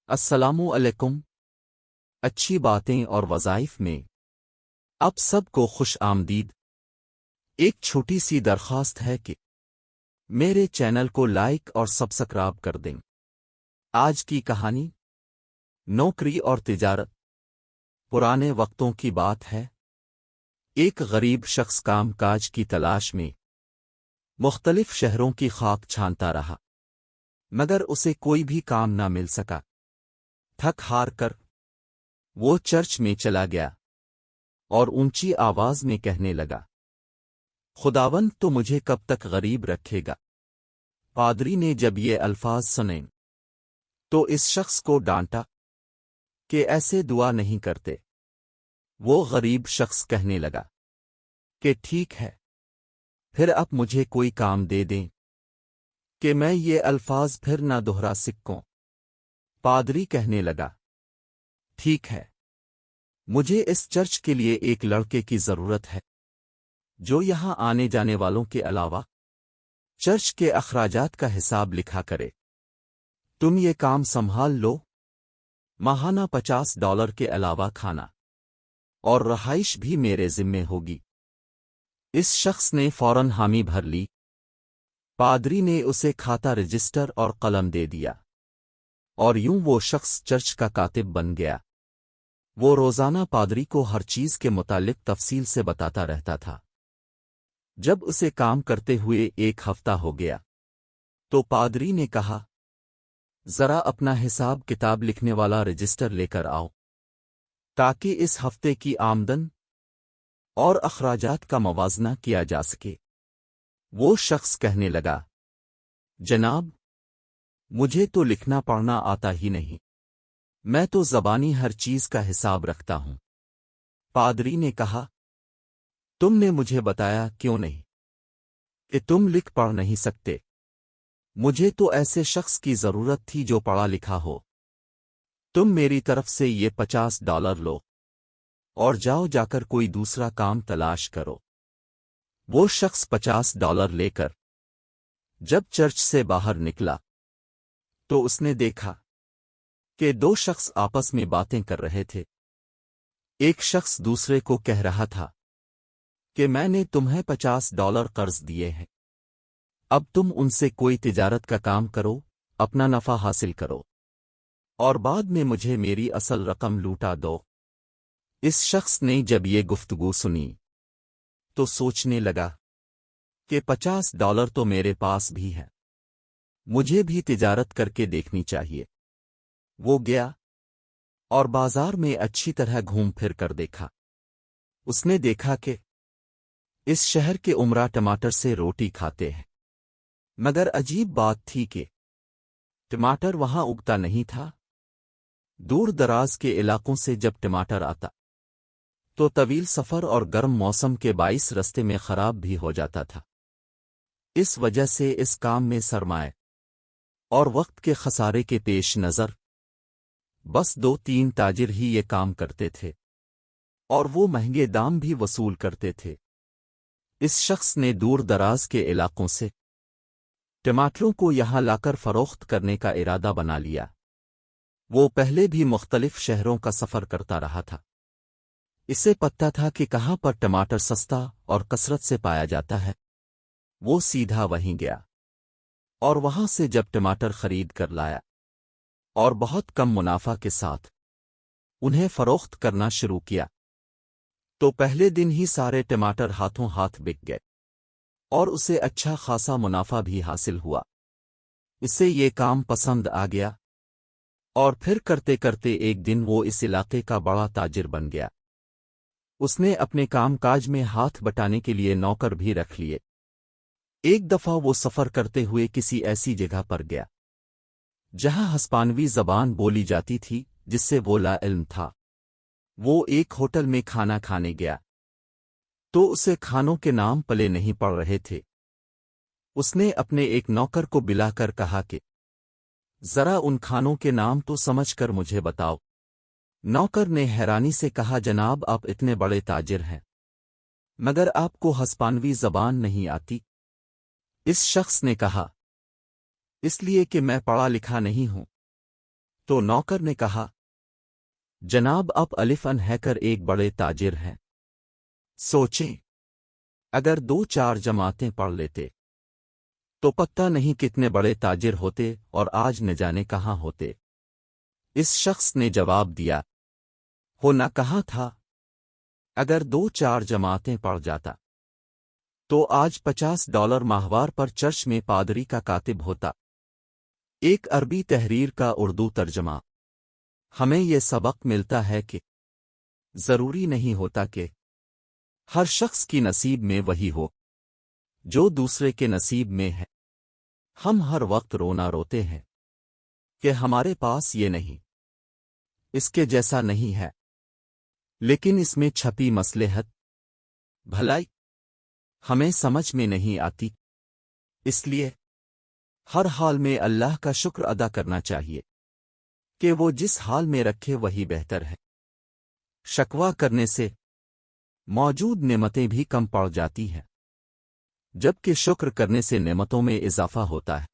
السلام علیکم۔ اچھی باتیں اور وظائف میں آپ سب کو خوش آمدید۔ ایک چھوٹی سی درخواست ہے کہ میرے چینل کو لائک اور سبسکرائب کر دیں۔ آج کی کہانی نوکری اور تجارت۔ پرانے وقتوں کی بات ہے۔ ایک غریب شخص کام کاج کی تلاش میں مختلف شہروں کی خاک چھانتا رہا، مگر اسے کوئی بھی کام نہ مل سکا۔ تھک ہار کر وہ چرچ میں چلا گیا اور اونچی آواز میں کہنے لگا، خداوند تو مجھے کب تک غریب رکھے گا؟ پادری نے جب یہ الفاظ سنے تو اس شخص کو ڈانٹا کہ ایسے دعا نہیں کرتے۔ وہ غریب شخص کہنے لگا کہ ٹھیک ہے، پھر اب مجھے کوئی کام دے دیں کہ میں یہ الفاظ پھر نہ دہرا سکوں۔ پادری کہنے لگا، ٹھیک ہے، مجھے اس چرچ کے لیے ایک لڑکے کی ضرورت ہے جو یہاں آنے جانے والوں کے علاوہ چرچ کے اخراجات کا حساب لکھا کرے۔ تم یہ کام سنبھال لو، ماہانہ $50 کے علاوہ کھانا اور رہائش بھی میرے ذمے ہوگی۔ اس شخص نے فوراً حامی بھر لی۔ پادری نے اسے کھاتا رجسٹر اور قلم دے دیا، اور یوں وہ شخص چرچ کا کاتب بن گیا۔ وہ روزانہ پادری کو ہر چیز کے متعلق تفصیل سے بتاتا رہتا تھا۔ جب اسے کام کرتے ہوئے ایک ہفتہ ہو گیا تو پادری نے کہا، ذرا اپنا حساب کتاب لکھنے والا رجسٹر لے کر آؤ تاکہ اس ہفتے کی آمدن اور اخراجات کا موازنہ کیا جا سکے۔ وہ شخص کہنے لگا، جناب، مجھے تو لکھنا پڑھنا آتا ہی نہیں، میں تو زبانی ہر چیز کا حساب رکھتا ہوں۔ پادری نے کہا، تم نے مجھے بتایا کیوں نہیں کہ تم لکھ پڑھ نہیں سکتے؟ مجھے تو ایسے شخص کی ضرورت تھی جو پڑھا لکھا ہو۔ تم میری طرف سے یہ $50 لو اور جاؤ جا کر کوئی دوسرا کام تلاش کرو۔ وہ شخص $50 لے کر جب چرچ سے باہر نکلا تو اس نے دیکھا کہ دو شخص آپس میں باتیں کر رہے تھے۔ ایک شخص دوسرے کو کہہ رہا تھا کہ میں نے تمہیں $50 قرض دیے ہیں، اب تم ان سے کوئی تجارت کا کام کرو، اپنا نفع حاصل کرو اور بعد میں مجھے میری اصل رقم لوٹا دو۔ اس شخص نے جب یہ گفتگو سنی تو سوچنے لگا کہ $50 تو میرے پاس بھی ہے، مجھے بھی تجارت کر کے دیکھنی چاہیے۔ وہ گیا اور بازار میں اچھی طرح گھوم پھر کر دیکھا۔ اس نے دیکھا کہ اس شہر کے عمرہ ٹماٹر سے روٹی کھاتے ہیں، مگر عجیب بات تھی کہ ٹماٹر وہاں اگتا نہیں تھا۔ دور دراز کے علاقوں سے جب ٹماٹر آتا تو طویل سفر اور گرم موسم کے باعث رستے میں خراب بھی ہو جاتا تھا۔ اس وجہ سے اس کام میں سرمایہ اور وقت کے خسارے کے پیش نظر بس 2-3 تاجر ہی یہ کام کرتے تھے، اور وہ مہنگے دام بھی وصول کرتے تھے۔ اس شخص نے دور دراز کے علاقوں سے ٹماٹروں کو یہاں لا کر فروخت کرنے کا ارادہ بنا لیا۔ وہ پہلے بھی مختلف شہروں کا سفر کرتا رہا تھا، اسے پتہ تھا کہ کہاں پر ٹماٹر سستا اور کثرت سے پایا جاتا ہے۔ وہ سیدھا وہیں گیا اور وہاں سے جب ٹماٹر خرید کر لایا اور بہت کم منافع کے ساتھ انہیں فروخت کرنا شروع کیا تو پہلے دن ہی سارے ٹماٹر ہاتھوں ہاتھ بک گئے اور اسے اچھا خاصا منافع بھی حاصل ہوا۔ اسے یہ کام پسند آ گیا اور پھر کرتے کرتے ایک دن وہ اس علاقے کا بڑا تاجر بن گیا۔ اس نے اپنے کام کاج میں ہاتھ بٹانے کے لیے نوکر بھی رکھ لیے۔ ایک دفعہ وہ سفر کرتے ہوئے کسی ایسی جگہ پر گیا جہاں ہسپانوی زبان بولی جاتی تھی جس سے وہ لا علم تھا۔ وہ ایک ہوٹل میں کھانا کھانے گیا تو اسے کھانوں کے نام پلے نہیں پڑ رہے تھے۔ اس نے اپنے ایک نوکر کو بلا کر کہا کہ ذرا ان کھانوں کے نام تو سمجھ کر مجھے بتاؤ۔ نوکر نے حیرانی سے کہا، جناب آپ اتنے بڑے تاجر ہیں مگر آپ کو ہسپانوی زبان نہیں آتی؟ اس شخص نے کہا، اس لیے کہ میں پڑھا لکھا نہیں ہوں۔ تو نوکر نے کہا، جناب اب الف ان ہیکر ایک بڑے تاجر ہیں، سوچیں اگر 2-4 جماعتیں پڑھ لیتے تو پتہ نہیں کتنے بڑے تاجر ہوتے اور آج نہ جانے کہاں ہوتے۔ اس شخص نے جواب دیا، ہونا کہاں تھا، اگر 2-4 جماعتیں پڑھ جاتا تو آج $50 ماہوار پر چرچ میں پادری کا کاتب ہوتا۔ ایک عربی تحریر کا اردو ترجمہ۔ ہمیں یہ سبق ملتا ہے کہ ضروری نہیں ہوتا کہ ہر شخص کی نصیب میں وہی ہو جو دوسرے کے نصیب میں ہے۔ ہم ہر وقت رونا روتے ہیں کہ ہمارے پاس یہ نہیں، اس کے جیسا نہیں ہے، لیکن اس میں چھپی مصلحت، بھلائی ہمیں سمجھ میں نہیں آتی۔ اس لیے ہر حال میں اللہ کا شکر ادا کرنا چاہیے کہ وہ جس حال میں رکھے وہی بہتر ہے۔ شکوہ کرنے سے موجود نعمتیں بھی کم پڑ جاتی ہیں، جبکہ شکر کرنے سے نعمتوں میں اضافہ ہوتا ہے۔